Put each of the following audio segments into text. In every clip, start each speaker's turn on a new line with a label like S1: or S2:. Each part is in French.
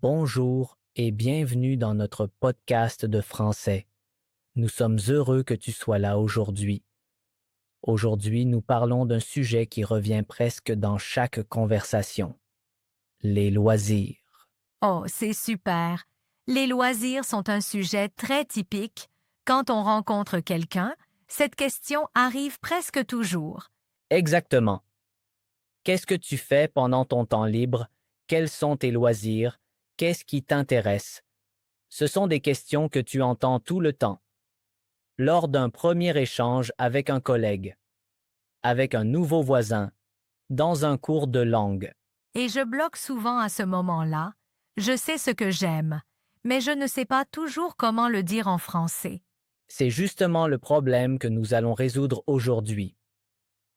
S1: Bonjour et bienvenue dans notre podcast de français. Nous sommes heureux que tu sois là aujourd'hui. Aujourd'hui, nous parlons d'un sujet qui revient presque dans chaque conversation, les loisirs.
S2: Oh, c'est super. Les loisirs sont un sujet très typique. Quand on rencontre quelqu'un, cette question arrive presque toujours.
S1: Exactement. Qu'est-ce que tu fais pendant ton temps libre? Quels sont tes loisirs? Qu'est-ce qui t'intéresse? Ce sont des questions que tu entends tout le temps, lors d'un premier échange avec un collègue, avec un nouveau voisin, dans un cours de langue.
S2: Et je bloque souvent à ce moment-là. Je sais ce que j'aime, mais je ne sais pas toujours comment le dire en français.
S1: C'est justement le problème que nous allons résoudre aujourd'hui.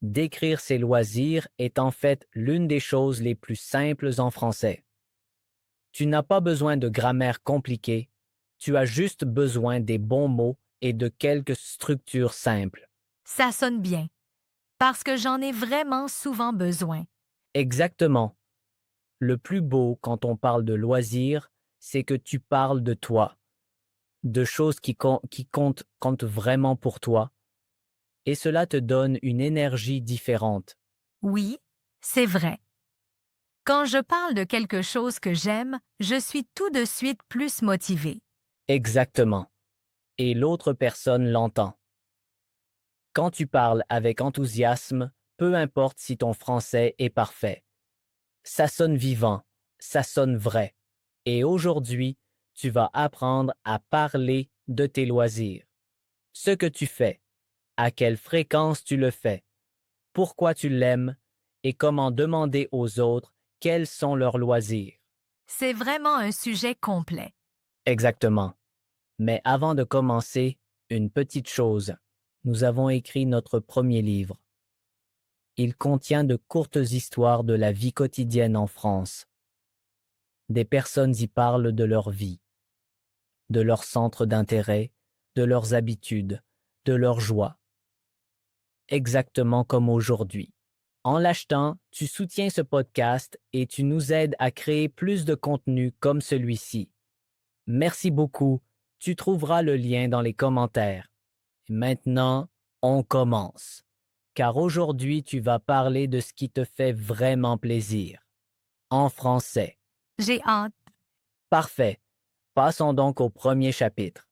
S1: Décrire ses loisirs est en fait l'une des choses les plus simples en français. Tu n'as pas besoin de grammaire compliquée, tu as juste besoin des bons mots et de quelques structures simples.
S2: Ça sonne bien, parce que j'en ai vraiment souvent besoin.
S1: Exactement. Le plus beau quand on parle de loisirs, c'est que tu parles de toi, de choses qui comptent vraiment pour toi, et cela te donne une énergie différente.
S2: Oui, c'est vrai. Quand je parle de quelque chose que j'aime, je suis tout de suite plus motivée.
S1: Exactement. Et l'autre personne l'entend. Quand tu parles avec enthousiasme, peu importe si ton français est parfait. Ça sonne vivant, ça sonne vrai. Et aujourd'hui, tu vas apprendre à parler de tes loisirs. Ce que tu fais, à quelle fréquence tu le fais, pourquoi tu l'aimes et comment demander aux autres quels sont leurs loisirs.
S2: C'est vraiment un sujet complet.
S1: Exactement. Mais avant de commencer, une petite chose. Nous avons écrit notre premier livre. Il contient de courtes histoires de la vie quotidienne en France. Des personnes y parlent de leur vie, de leurs centres d'intérêt, de leurs habitudes, de leurs joies. Exactement comme aujourd'hui. En l'achetant, tu soutiens ce podcast et tu nous aides à créer plus de contenu comme celui-ci. Merci beaucoup. Tu trouveras le lien dans les commentaires. Et maintenant, on commence. Car aujourd'hui, tu vas parler de ce qui te fait vraiment plaisir. En français.
S2: J'ai hâte.
S1: Parfait. Passons donc au premier chapitre.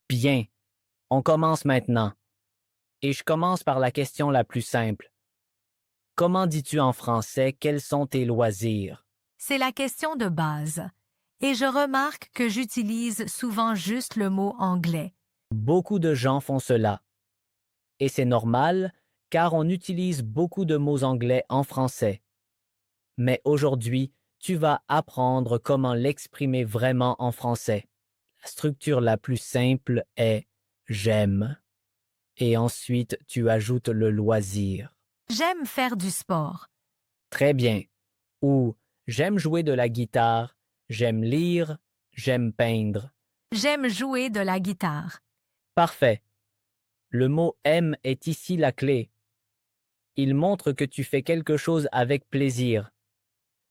S1: Bien, on commence maintenant. Et je commence par la question la plus simple. Comment dis-tu en français quels sont tes loisirs?
S2: C'est la question de base. Et je remarque que j'utilise souvent juste le mot anglais.
S1: Beaucoup de gens font cela. Et c'est normal, car on utilise beaucoup de mots anglais en français. Mais aujourd'hui, tu vas apprendre comment l'exprimer vraiment en français. La structure la plus simple est j'aime et ensuite tu ajoutes le loisir.
S2: J'aime faire du sport.
S1: Très bien. Ou j'aime jouer de la guitare, j'aime lire, j'aime peindre.
S2: J'aime jouer de la guitare.
S1: Parfait. Le mot aime est ici la clé. Il montre que tu fais quelque chose avec plaisir,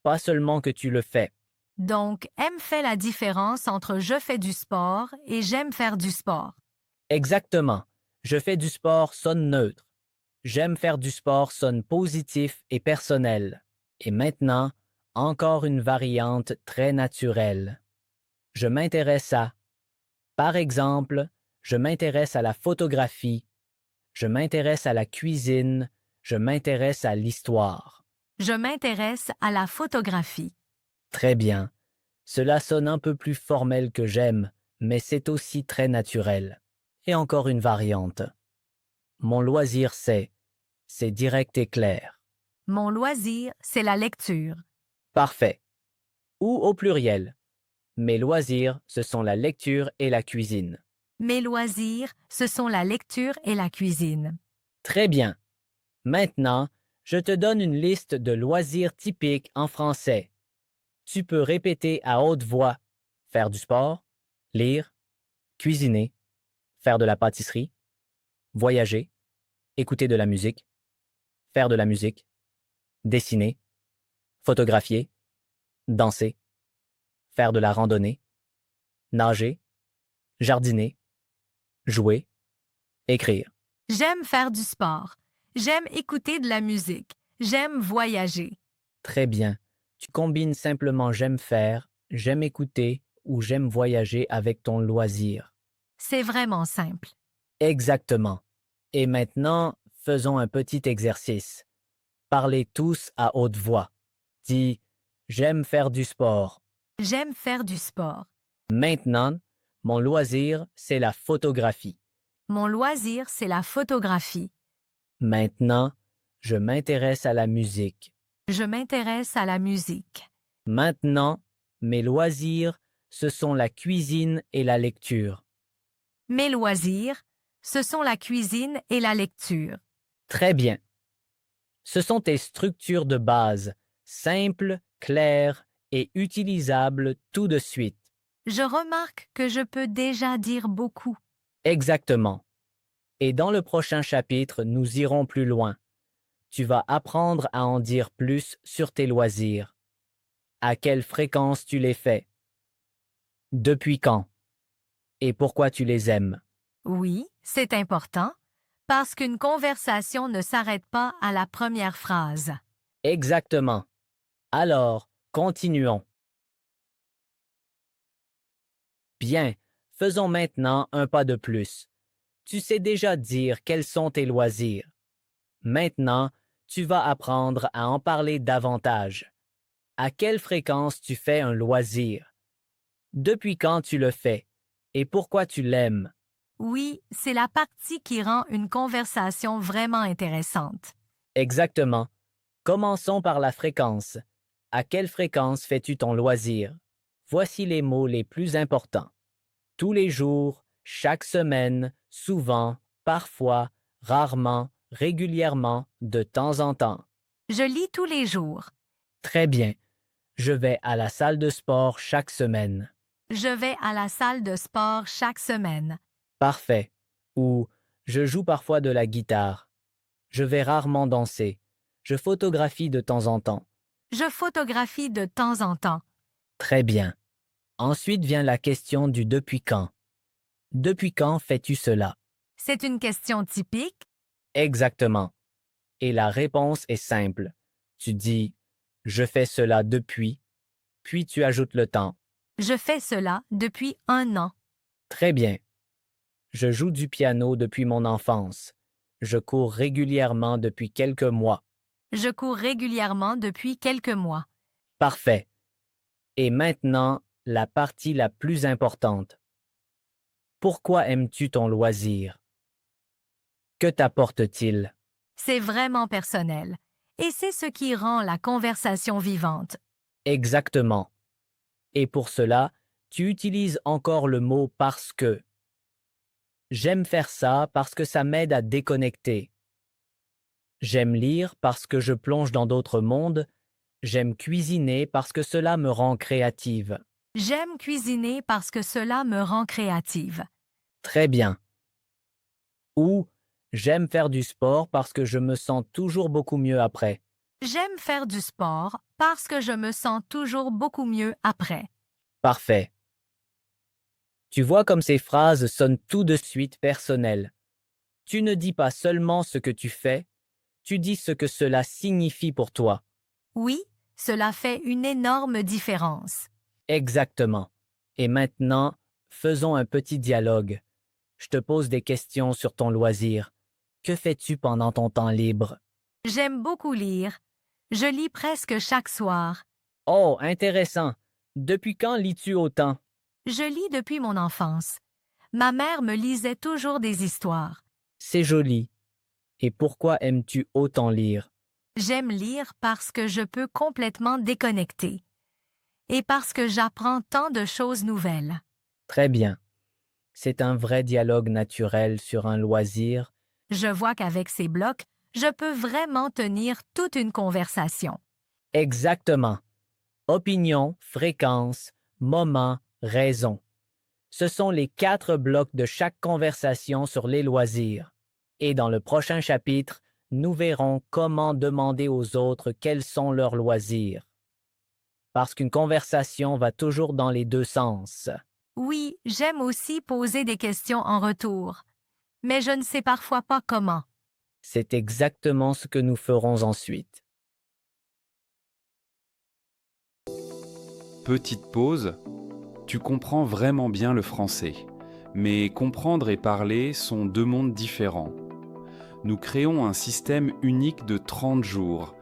S1: pas seulement que tu le fais.
S2: Donc, aime fait la différence entre je fais du sport et j'aime faire du sport.
S1: Exactement. Je fais du sport sonne neutre. J'aime faire du sport sonne positif et personnel. Et maintenant, encore une variante très naturelle. Je m'intéresse à, par exemple, je m'intéresse à la photographie, je m'intéresse à la cuisine, je m'intéresse à l'histoire.
S2: Je m'intéresse à la photographie.
S1: Très bien. Cela sonne un peu plus formel que j'aime, mais c'est aussi très naturel. Et encore une variante. Mon loisir c'est direct et clair.
S2: Mon loisir, c'est la lecture.
S1: Parfait. Ou au pluriel. Mes loisirs, ce sont la lecture et la cuisine.
S2: Mes loisirs, ce sont la lecture et la cuisine.
S1: Très bien. Maintenant, je te donne une liste de loisirs typiques en français. Tu peux répéter à haute voix faire du sport, lire, cuisiner, faire de la pâtisserie, voyager, écouter de la musique, faire de la musique, dessiner, photographier, danser, faire de la randonnée, nager, jardiner, jouer, écrire.
S2: J'aime faire du sport. J'aime écouter de la musique. J'aime voyager.
S1: Très bien. Tu combines simplement j'aime faire, j'aime écouter ou j'aime voyager avec ton loisir.
S2: C'est vraiment simple.
S1: Exactement. Et maintenant, faisons un petit exercice. Parlez tous à haute voix. Dis j'aime faire du sport.
S2: J'aime faire du sport.
S1: Maintenant, mon loisir, c'est la photographie.
S2: Mon loisir, c'est la photographie.
S1: Maintenant, je m'intéresse à la musique.
S2: Je m'intéresse à la musique.
S1: Maintenant, mes loisirs, ce sont la cuisine et la lecture.
S2: Mes loisirs, ce sont la cuisine et la lecture.
S1: Très bien. Ce sont tes structures de base, simples, claires et utilisables tout de suite.
S2: Je remarque que je peux déjà dire beaucoup.
S1: Exactement. Et dans le prochain chapitre, nous irons plus loin. Tu vas apprendre à en dire plus sur tes loisirs. À quelle fréquence tu les fais? Depuis quand? Et pourquoi tu les aimes?
S2: Oui, c'est important, parce qu'une conversation ne s'arrête pas à la première phrase.
S1: Exactement. Alors, continuons. Bien, faisons maintenant un pas de plus. Tu sais déjà dire quels sont tes loisirs. Maintenant, tu vas apprendre à en parler davantage. À quelle fréquence tu fais un loisir? Depuis quand tu le fais? Et pourquoi tu l'aimes?
S2: Oui, c'est la partie qui rend une conversation vraiment intéressante.
S1: Exactement. Commençons par la fréquence. À quelle fréquence fais-tu ton loisir? Voici les mots les plus importants. Tous les jours, chaque semaine, souvent, parfois, rarement, régulièrement, de temps en temps.
S2: Je lis tous les jours.
S1: Très bien. Je vais à la salle de sport chaque semaine.
S2: Je vais à la salle de sport chaque semaine.
S1: Parfait. Ou je joue parfois de la guitare. Je vais rarement danser. Je photographie de temps en temps.
S2: Je photographie de temps en temps.
S1: Très bien. Ensuite vient la question du depuis quand. Depuis quand fais-tu cela?
S2: C'est une question typique.
S1: Exactement. Et la réponse est simple. Tu dis je fais cela depuis, puis tu ajoutes le temps.
S2: Je fais cela depuis 1 an.
S1: Très bien. Je joue du piano depuis mon enfance. Je cours régulièrement depuis quelques mois.
S2: Je cours régulièrement depuis quelques mois.
S1: Parfait. Et maintenant, la partie la plus importante. Pourquoi aimes-tu ton loisir? Que t'apporte-t-il?
S2: C'est vraiment personnel. Et c'est ce qui rend la conversation vivante.
S1: Exactement. Et pour cela, tu utilises encore le mot parce que. J'aime faire ça parce que ça m'aide à déconnecter. J'aime lire parce que je plonge dans d'autres mondes. J'aime cuisiner parce que cela me rend créative.
S2: J'aime cuisiner parce que cela me rend créative.
S1: Très bien. Ou j'aime faire du sport parce que je me sens toujours beaucoup mieux après.
S2: J'aime faire du sport parce que je me sens toujours beaucoup mieux après.
S1: Parfait. Tu vois comme ces phrases sonnent tout de suite personnelles. Tu ne dis pas seulement ce que tu fais, tu dis ce que cela signifie pour toi.
S2: Oui, cela fait une énorme différence.
S1: Exactement. Et maintenant, faisons un petit dialogue. Je te pose des questions sur ton loisir. Que fais-tu pendant ton temps libre?
S2: J'aime beaucoup lire. Je lis presque chaque soir.
S1: Oh, intéressant. Depuis quand lis-tu autant?
S2: Je lis depuis mon enfance. Ma mère me lisait toujours des histoires.
S1: C'est joli. Et pourquoi aimes-tu autant lire?
S2: J'aime lire parce que je peux complètement déconnecter. Et parce que j'apprends tant de choses nouvelles.
S1: Très bien. C'est un vrai dialogue naturel sur un loisir.
S2: Je vois qu'avec ces blocs, je peux vraiment tenir toute une conversation.
S1: Exactement. Opinion, fréquence, moment, raison. Ce sont les 4 blocs de chaque conversation sur les loisirs. Et dans le prochain chapitre, nous verrons comment demander aux autres quels sont leurs loisirs. parce qu'une conversation va toujours dans les deux sens.
S2: Oui, j'aime aussi poser des questions en retour, mais je ne sais parfois pas comment.
S1: C'est exactement ce que nous ferons ensuite.
S3: Petite pause, tu comprends vraiment bien le français, mais comprendre et parler sont deux mondes différents. Nous créons un système unique de 30 jours.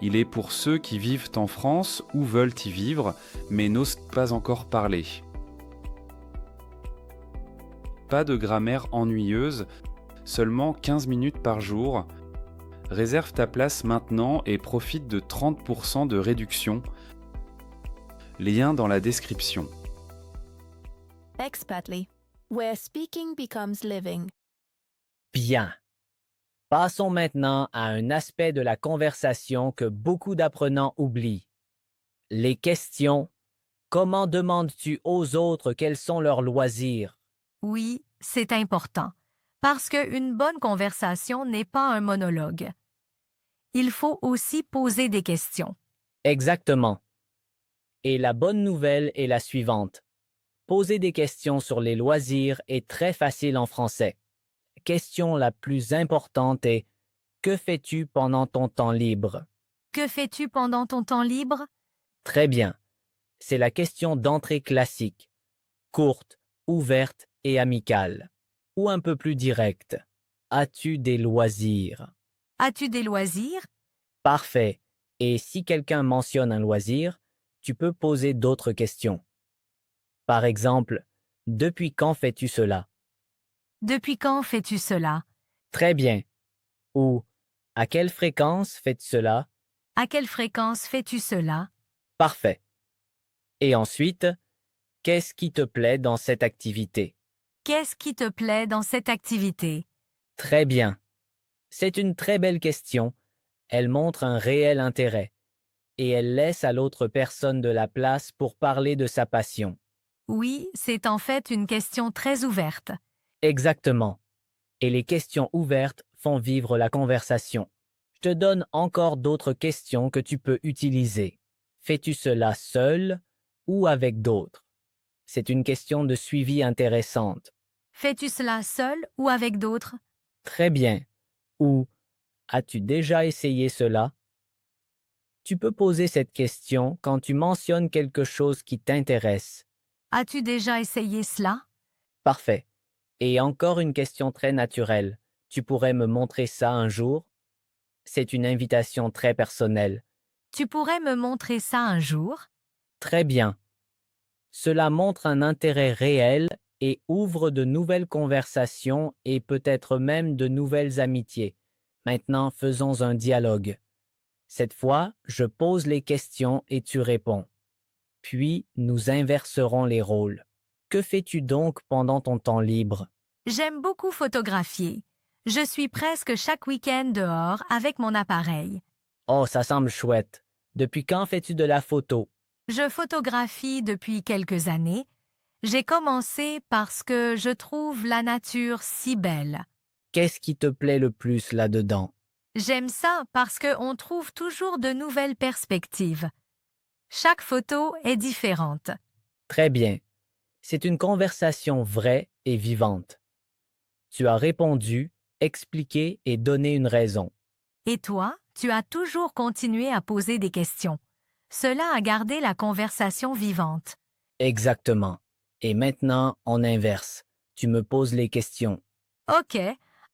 S3: Il est pour ceux qui vivent en France ou veulent y vivre, mais n'osent pas encore parler. Pas de grammaire ennuyeuse, seulement 15 minutes par jour. Réserve ta place maintenant et profite de 30% de réduction. Lien dans la description.
S4: Expatly, where speaking becomes living.
S1: Bien. Passons maintenant à un aspect de la conversation que beaucoup d'apprenants oublient. Les questions. Comment demandes-tu aux autres quels sont leurs loisirs?
S2: Oui, c'est important, parce qu'une bonne conversation n'est pas un monologue. Il faut aussi poser des questions.
S1: Exactement. Et la bonne nouvelle est la suivante. Poser des questions sur les loisirs est très facile en français. La question la plus importante est: que fais-tu pendant ton temps libre?
S2: Que fais-tu pendant ton temps libre?
S1: Très bien. C'est la question d'entrée classique, courte, ouverte et amicale. Ou un peu plus directe. As-tu des loisirs?
S2: As-tu des loisirs?
S1: Parfait. Et si quelqu'un mentionne un loisir, tu peux poser d'autres questions. Par exemple, depuis quand fais-tu cela?
S2: Depuis quand fais-tu cela?
S1: Très bien. Ou à quelle fréquence fais-tu cela?
S2: À quelle fréquence fais-tu cela?
S1: Parfait. Et ensuite, qu'est-ce qui te plaît dans cette activité?
S2: Qu'est-ce qui te plaît dans cette activité?
S1: Très bien. C'est une très belle question. Elle montre un réel intérêt et elle laisse à l'autre personne de la place pour parler de sa passion.
S2: Oui, c'est en fait une question très ouverte.
S1: Exactement. Et les questions ouvertes font vivre la conversation. Je te donne encore d'autres questions que tu peux utiliser. Fais-tu cela seul ou avec d'autres? C'est une question de suivi intéressante.
S2: Fais-tu cela seul ou avec d'autres?
S1: Très bien. Ou as-tu déjà essayé cela? Tu peux poser cette question quand tu mentionnes quelque chose qui t'intéresse.
S2: As-tu déjà essayé cela?
S1: Parfait. Et encore une question très naturelle. Tu pourrais me montrer ça un jour? C'est une invitation très personnelle.
S2: Tu pourrais me montrer ça un jour?
S1: Très bien. Cela montre un intérêt réel et ouvre de nouvelles conversations et peut-être même de nouvelles amitiés. Maintenant, faisons un dialogue. Cette fois, je pose les questions et tu réponds. Puis, nous inverserons les rôles. Que fais-tu donc pendant ton temps libre?
S2: J'aime beaucoup photographier. Je suis presque chaque week-end dehors avec mon appareil.
S1: Oh, ça semble chouette. Depuis quand fais-tu de la photo?
S2: Je photographie depuis quelques années. J'ai commencé parce que je trouve la nature si belle.
S1: Qu'est-ce qui te plaît le plus là-dedans?
S2: J'aime ça parce qu'on trouve toujours de nouvelles perspectives. Chaque photo est différente.
S1: Très bien. C'est une conversation vraie et vivante. Tu as répondu, expliqué et donné une raison.
S2: Et toi, tu as toujours continué à poser des questions. Cela a gardé la conversation vivante.
S1: Exactement. Et maintenant, on inverse. Tu me poses les questions.
S2: OK.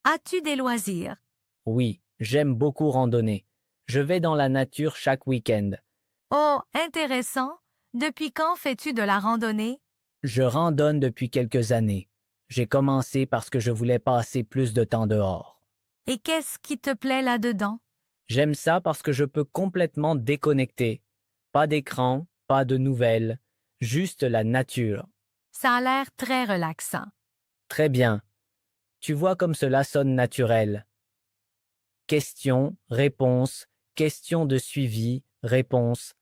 S2: As-tu des loisirs?
S1: Oui, j'aime beaucoup randonner. Je vais dans la nature chaque week-end.
S2: Oh, intéressant. Depuis quand fais-tu de la randonnée?
S1: Je randonne depuis quelques années. J'ai commencé parce que je voulais passer plus de temps dehors.
S2: Et qu'est-ce qui te plaît là-dedans?
S1: J'aime ça parce que je peux complètement déconnecter. Pas d'écran, pas de nouvelles, juste la nature.
S2: Ça a l'air très relaxant.
S1: Très bien. Tu vois comme cela sonne naturel. Question, réponse, question de suivi, réponse.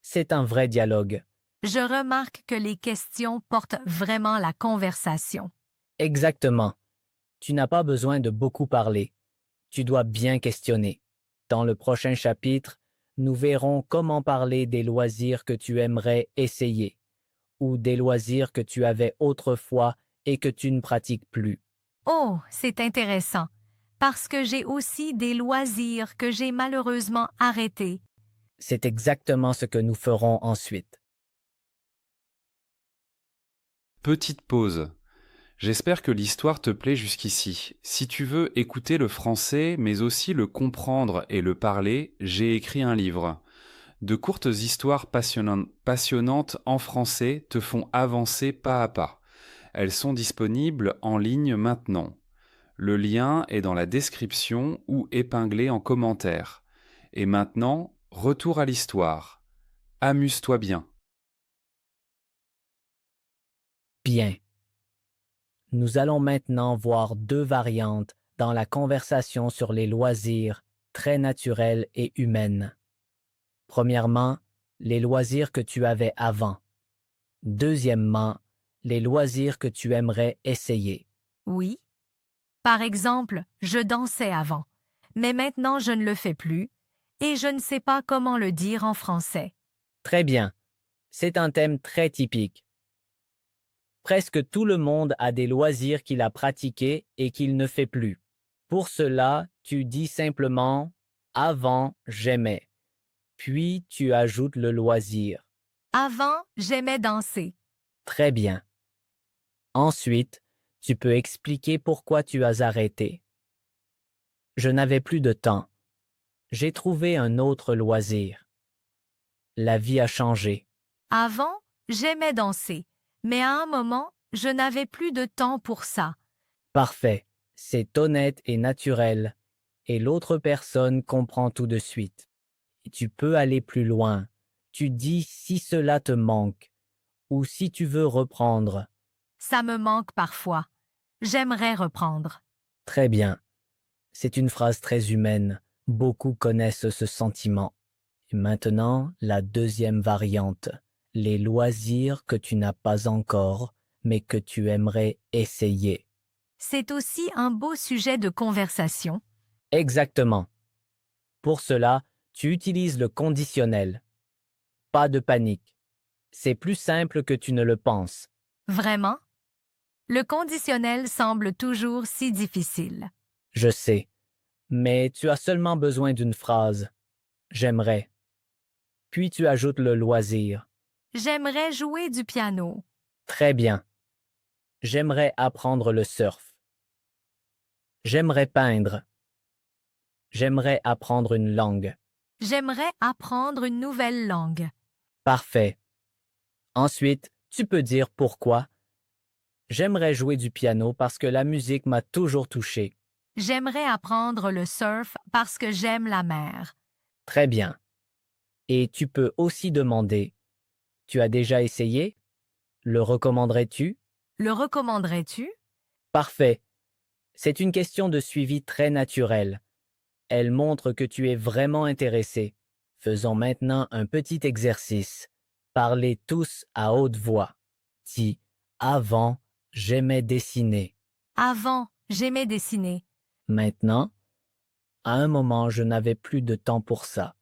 S1: C'est un vrai dialogue.
S2: Je remarque que les questions portent vraiment la conversation.
S1: Exactement. Tu n'as pas besoin de beaucoup parler. Tu dois bien questionner. Dans le prochain chapitre, Nous verrons comment parler des loisirs que tu aimerais essayer ou des loisirs que tu avais autrefois et que tu ne pratiques plus.
S2: Oh, c'est intéressant, parce que j'ai aussi des loisirs que j'ai malheureusement arrêtés.
S1: C'est exactement ce que nous ferons ensuite.
S3: Petite pause. J'espère que l'histoire te plaît jusqu'ici. Si tu veux écouter le français, mais aussi le comprendre et le parler, j'ai écrit un livre. De courtes histoires passionnantes en français te font avancer pas à pas. Elles sont disponibles en ligne maintenant. Le lien est dans la description ou épinglé en commentaire. Et maintenant, retour à l'histoire. Amuse-toi bien.
S1: Bien. Nous allons maintenant voir deux variantes dans la conversation sur les loisirs très naturels et humaines. Premièrement, les loisirs que tu avais avant. Deuxièmement, les loisirs que tu aimerais essayer.
S2: Oui. Par exemple, je dansais avant, mais maintenant je ne le fais plus, et je ne sais pas comment le dire en français.
S1: Très bien. C'est un thème très typique. Presque tout le monde a des loisirs qu'il a pratiqués et qu'il ne fait plus. Pour cela, tu dis simplement « avant, j'aimais ». Puis tu ajoutes le loisir.
S2: Avant, j'aimais danser.
S1: Très bien. Ensuite, tu peux expliquer pourquoi tu as arrêté. Je n'avais plus de temps. J'ai trouvé un autre loisir. La vie a changé.
S2: Avant, j'aimais danser, mais à un moment, je n'avais plus de temps pour ça.
S1: Parfait. C'est honnête et naturel. Et l'autre personne comprend tout de suite. Et tu peux aller plus loin. Tu dis si cela te manque ou si tu veux reprendre.
S2: Ça me manque parfois. J'aimerais reprendre.
S1: Très bien. C'est une phrase très humaine. Beaucoup connaissent ce sentiment. Et maintenant, la deuxième variante. Les loisirs que tu n'as pas encore, mais que tu aimerais essayer.
S2: C'est aussi un beau sujet de conversation.
S1: Exactement. Pour cela, tu utilises le conditionnel. Pas de panique. C'est plus simple que tu ne le penses.
S2: Vraiment? Le conditionnel semble toujours si difficile.
S1: Je sais. Mais tu as seulement besoin d'une phrase. J'aimerais. Puis tu ajoutes le loisir.
S2: J'aimerais jouer du piano.
S1: Très bien. J'aimerais apprendre le surf. J'aimerais peindre. J'aimerais apprendre une langue.
S2: J'aimerais apprendre une nouvelle langue.
S1: Parfait. Ensuite, tu peux dire pourquoi. J'aimerais jouer du piano parce que la musique m'a toujours touché.
S2: J'aimerais apprendre le surf parce que j'aime la mer.
S1: Très bien. Et tu peux aussi demander, tu as déjà essayé? Le recommanderais-tu?
S2: Le recommanderais-tu?
S1: Parfait. C'est une question de suivi très naturelle. Elle montre que tu es vraiment intéressé. Faisons maintenant un petit exercice. Parlez tous à haute voix. Dis, avant, j'aimais dessiner.
S2: Avant, j'aimais dessiner.
S1: Maintenant, à un moment, je n'avais plus de temps pour ça.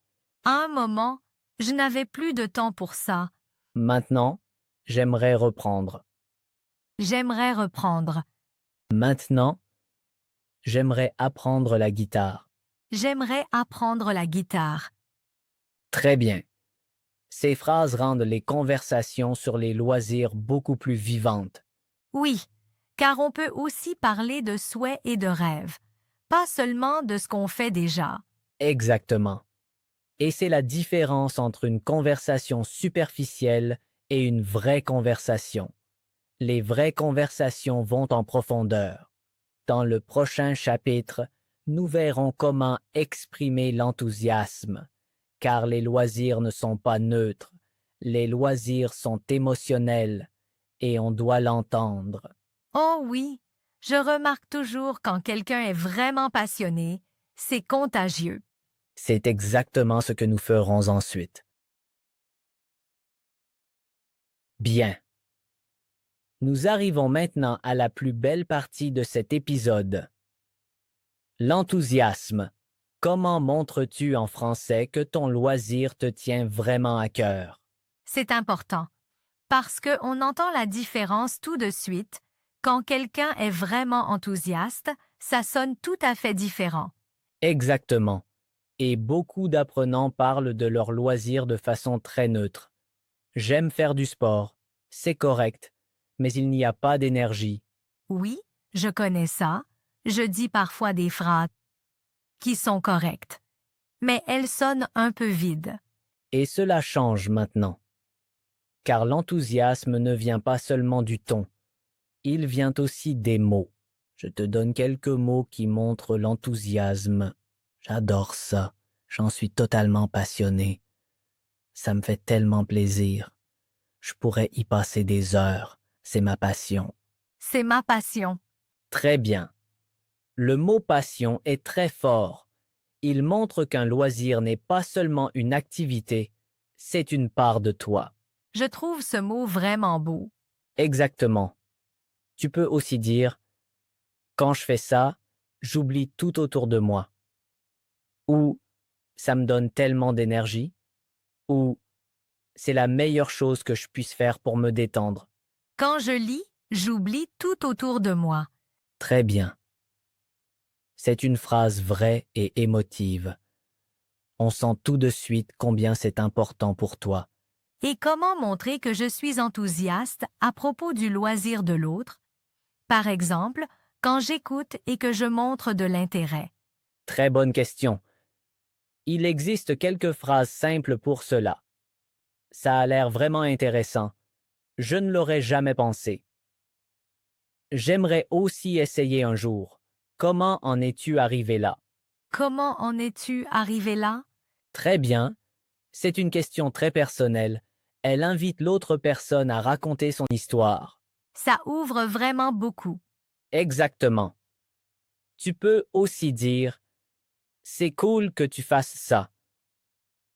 S2: À un moment, je n'avais plus de temps pour ça.
S1: Maintenant, j'aimerais reprendre.
S2: J'aimerais reprendre.
S1: Maintenant, j'aimerais apprendre la guitare.
S2: J'aimerais apprendre la guitare.
S1: Très bien. Ces phrases rendent les conversations sur les loisirs beaucoup plus vivantes.
S2: Oui, car on peut aussi parler de souhaits et de rêves, pas seulement de ce qu'on fait déjà.
S1: Exactement. Et c'est la différence entre une conversation superficielle et une vraie conversation. Les vraies conversations vont en profondeur. Dans le prochain chapitre, nous verrons comment exprimer l'enthousiasme, car les loisirs ne sont pas neutres, les loisirs sont émotionnels et on doit l'entendre.
S2: Oh oui, je remarque toujours quand quelqu'un est vraiment passionné, c'est contagieux.
S1: C'est exactement ce que nous ferons ensuite. Bien. Nous arrivons maintenant à la plus belle partie de cet épisode. L'enthousiasme. Comment montres-tu en français que ton loisir te tient vraiment à cœur?
S2: C'est important, parce qu'on entend la différence tout de suite. Quand quelqu'un est vraiment enthousiaste, ça sonne tout à fait différent.
S1: Exactement. Et beaucoup d'apprenants parlent de leur loisir de façon très neutre. J'aime faire du sport, c'est correct, mais il n'y a pas d'énergie.
S2: Oui, je connais ça. Je dis parfois des phrases qui sont correctes, mais elles sonnent un peu vides.
S1: Et cela change maintenant. Car l'enthousiasme ne vient pas seulement du ton, il vient aussi des mots. Je te donne quelques mots qui montrent l'enthousiasme. J'adore ça, j'en suis totalement passionné. Ça me fait tellement plaisir. Je pourrais y passer des heures, c'est ma passion.
S2: C'est ma passion.
S1: Très bien. Le mot passion est très fort. Il montre qu'un loisir n'est pas seulement une activité, c'est une part de toi.
S2: Je trouve ce mot vraiment beau.
S1: Exactement. Tu peux aussi dire, quand je fais ça, j'oublie tout autour de moi. Ou, ça me donne tellement d'énergie. Ou, c'est la meilleure chose que je puisse faire pour me détendre.
S2: Quand je lis, j'oublie tout autour de moi.
S1: Très bien. C'est une phrase vraie et émotive. On sent tout de suite combien c'est important pour toi.
S2: Et comment montrer que je suis enthousiaste à propos du loisir de l'autre? Par exemple, quand j'écoute et que je montre de l'intérêt.
S1: Très bonne question. Il existe quelques phrases simples pour cela. Ça a l'air vraiment intéressant. Je ne l'aurais jamais pensé. J'aimerais aussi essayer un jour. Comment en es-tu arrivé là?
S2: Comment en es-tu arrivé là?
S1: Très bien. C'est une question très personnelle. Elle invite l'autre personne à raconter son histoire.
S2: Ça ouvre vraiment beaucoup.
S1: Exactement. Tu peux aussi dire, c'est cool que tu fasses ça.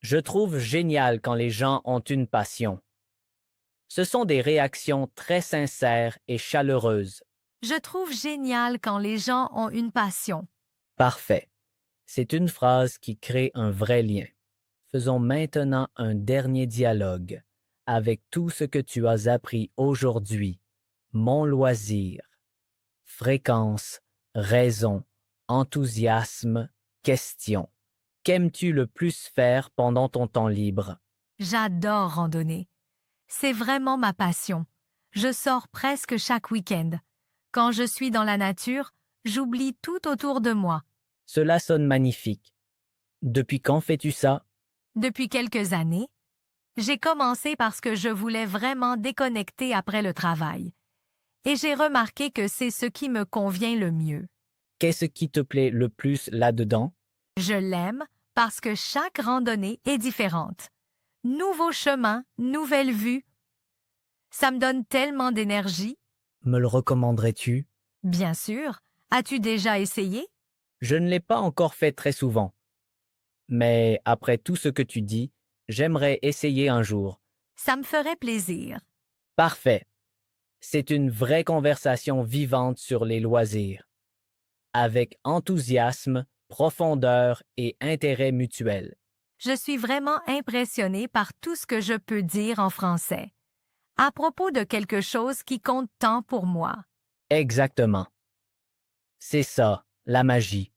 S1: Je trouve génial quand les gens ont une passion. Ce sont des réactions très sincères et chaleureuses.
S2: Je trouve génial quand les gens ont une passion.
S1: Parfait. C'est une phrase qui crée un vrai lien. Faisons maintenant un dernier dialogue avec tout ce que tu as appris aujourd'hui. Mon loisir. Fréquence, raison, enthousiasme, question. Qu'aimes-tu le plus faire pendant ton temps libre?
S2: J'adore randonner. C'est vraiment ma passion. Je sors presque chaque week-end. Quand je suis dans la nature, j'oublie tout autour de moi.
S1: Cela sonne magnifique. Depuis quand fais-tu ça?
S2: Depuis quelques années, j'ai commencé parce que je voulais vraiment déconnecter après le travail. Et j'ai remarqué que c'est ce qui me convient le mieux.
S1: Qu'est-ce qui te plaît le plus là-dedans?
S2: Je l'aime parce que chaque randonnée est différente. Nouveaux chemins, nouvelles vues. Ça me donne tellement d'énergie.
S1: Me le recommanderais-tu?
S2: Bien sûr. As-tu déjà essayé?
S1: Je ne l'ai pas encore fait très souvent. Mais après tout ce que tu dis, j'aimerais essayer un jour.
S2: Ça me ferait plaisir.
S1: Parfait. C'est une vraie conversation vivante sur les loisirs, avec enthousiasme, profondeur et intérêt mutuel.
S2: Je suis vraiment impressionnée par tout ce que je peux dire en français. À propos de quelque chose qui compte tant pour moi.
S1: Exactement. C'est ça, la magie.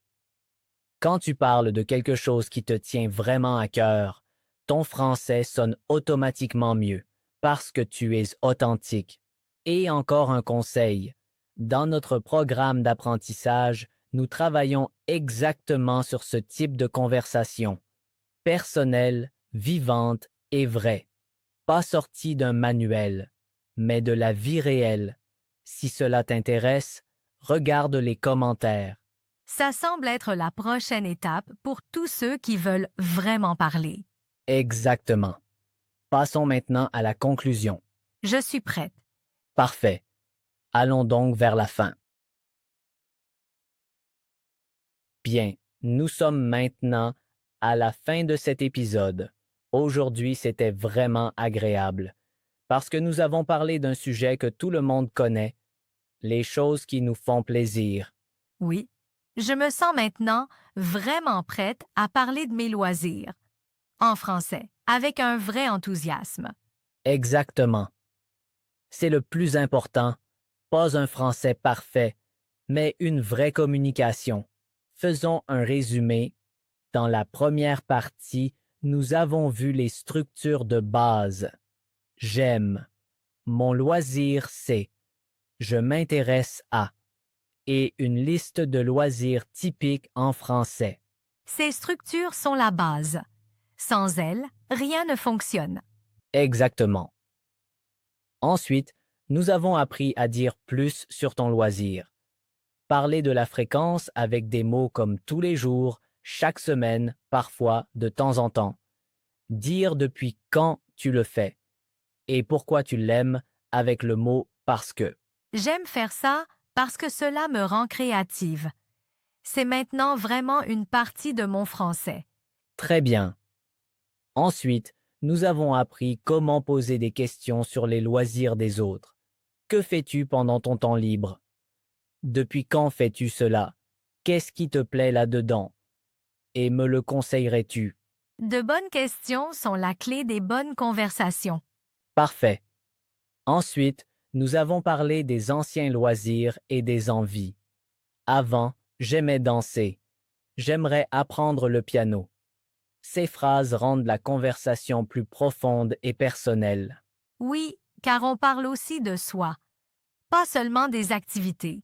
S1: Quand tu parles de quelque chose qui te tient vraiment à cœur, ton français sonne automatiquement mieux parce que tu es authentique. Et encore un conseil. Dans notre programme d'apprentissage, nous travaillons exactement sur ce type de conversation. Personnelle, vivante et vraie. Pas sortie d'un manuel, mais de la vie réelle. Si cela t'intéresse, regarde les commentaires.
S2: Ça semble être la prochaine étape pour tous ceux qui veulent vraiment parler.
S1: Exactement. Passons maintenant à la conclusion.
S2: Je suis prête.
S1: Parfait. Allons donc vers la fin. Bien, nous sommes maintenant à la fin de cet épisode. Aujourd'hui, c'était vraiment agréable parce que nous avons parlé d'un sujet que tout le monde connaît, les choses qui nous font plaisir.
S2: Oui, Je me sens maintenant vraiment prête à parler de mes loisirs. En français, avec un vrai enthousiasme.
S1: Exactement. C'est le plus important, pas un français parfait, mais une vraie communication. Faisons un résumé. Dans la première partie, nous avons vu les structures de base. J'aime. Mon loisir, c'est. Je m'intéresse à. Et une liste de loisirs typiques en français.
S2: Ces structures sont la base. Sans elles, rien ne fonctionne.
S1: Exactement. Ensuite, nous avons appris à dire plus sur ton loisir. Parler de la fréquence avec des mots comme tous les jours, chaque semaine, parfois, de temps en temps. Dire depuis quand tu le fais et pourquoi tu l'aimes avec le mot parce que.
S2: J'aime faire ça parce que cela me rend créative. C'est maintenant vraiment une partie de mon français.
S1: Très bien. Ensuite, nous avons appris comment poser des questions sur les loisirs des autres. Que fais-tu pendant ton temps libre? Depuis quand fais-tu cela? Qu'est-ce qui te plaît là-dedans? Et me le conseillerais-tu?
S2: De bonnes questions sont la clé des bonnes conversations.
S1: Parfait. Ensuite, nous avons parlé des anciens loisirs et des envies. Avant, j'aimais danser. J'aimerais apprendre le piano. Ces phrases rendent la conversation plus profonde et personnelle.
S2: Oui, car on parle aussi de soi, pas seulement des activités.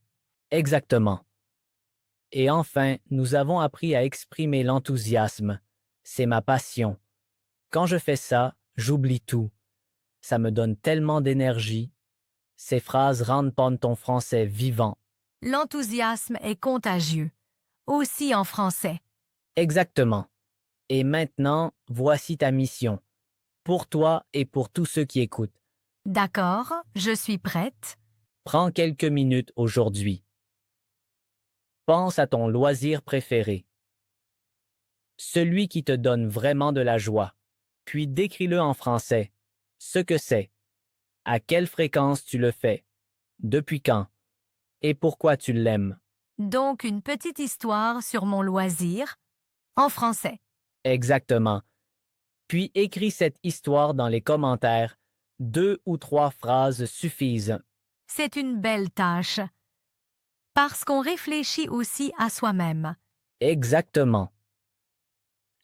S1: Exactement. Et enfin, nous avons appris à exprimer l'enthousiasme. C'est ma passion. Quand je fais ça, j'oublie tout. Ça me donne tellement d'énergie. Ces phrases rendent ton français vivant.
S2: L'enthousiasme est contagieux, aussi en français.
S1: Exactement. Et maintenant, voici ta mission. Pour toi et pour tous ceux qui écoutent.
S2: D'accord, je suis prête.
S1: Prends quelques minutes aujourd'hui. Pense à ton loisir préféré. Celui qui te donne vraiment de la joie. Puis décris-le en français. Ce que c'est. À quelle fréquence tu le fais. Depuis quand. Et pourquoi tu l'aimes.
S2: Donc une petite histoire sur mon loisir, en français.
S1: Exactement. Puis écris cette histoire dans les commentaires. 2 ou 3 phrases suffisent.
S2: C'est une belle tâche. Parce qu'on réfléchit aussi à soi-même.
S1: Exactement.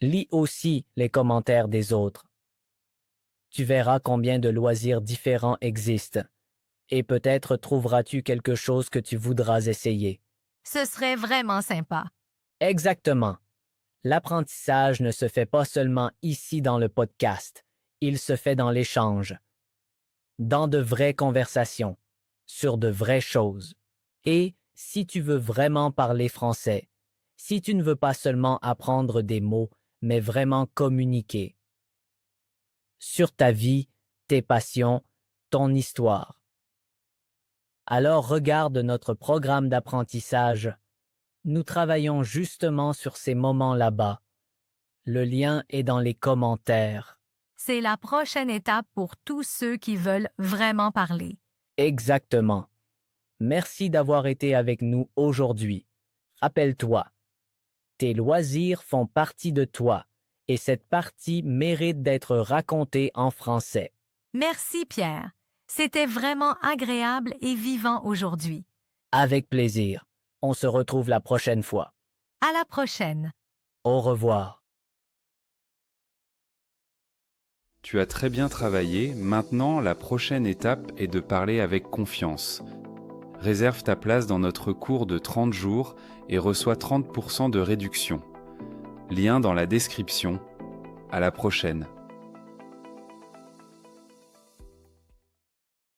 S1: Lis aussi les commentaires des autres. Tu verras combien de loisirs différents existent. Et peut-être trouveras-tu quelque chose que tu voudras essayer.
S2: Ce serait vraiment sympa.
S1: Exactement. L'apprentissage ne se fait pas seulement ici dans le podcast, il se fait dans l'échange, dans de vraies conversations, sur de vraies choses. Et si tu veux vraiment parler français, si tu ne veux pas seulement apprendre des mots, mais vraiment communiquer sur ta vie, tes passions, ton histoire. Alors regarde notre programme d'apprentissage. Nous travaillons justement sur ces moments là-bas. Le lien est dans les commentaires.
S2: C'est la prochaine étape pour tous ceux qui veulent vraiment parler.
S1: Exactement. Merci d'avoir été avec nous aujourd'hui. Rappelle-toi, tes loisirs font partie de toi et cette partie mérite d'être racontée en français.
S2: Merci Pierre. C'était vraiment agréable et vivant aujourd'hui.
S1: Avec plaisir. On se retrouve la prochaine fois.
S2: À la prochaine.
S1: Au revoir.
S3: Tu as très bien travaillé. Maintenant, la prochaine étape est de parler avec confiance. Réserve ta place dans notre cours de 30 jours et reçois 30% de réduction. Lien dans la description. À la prochaine.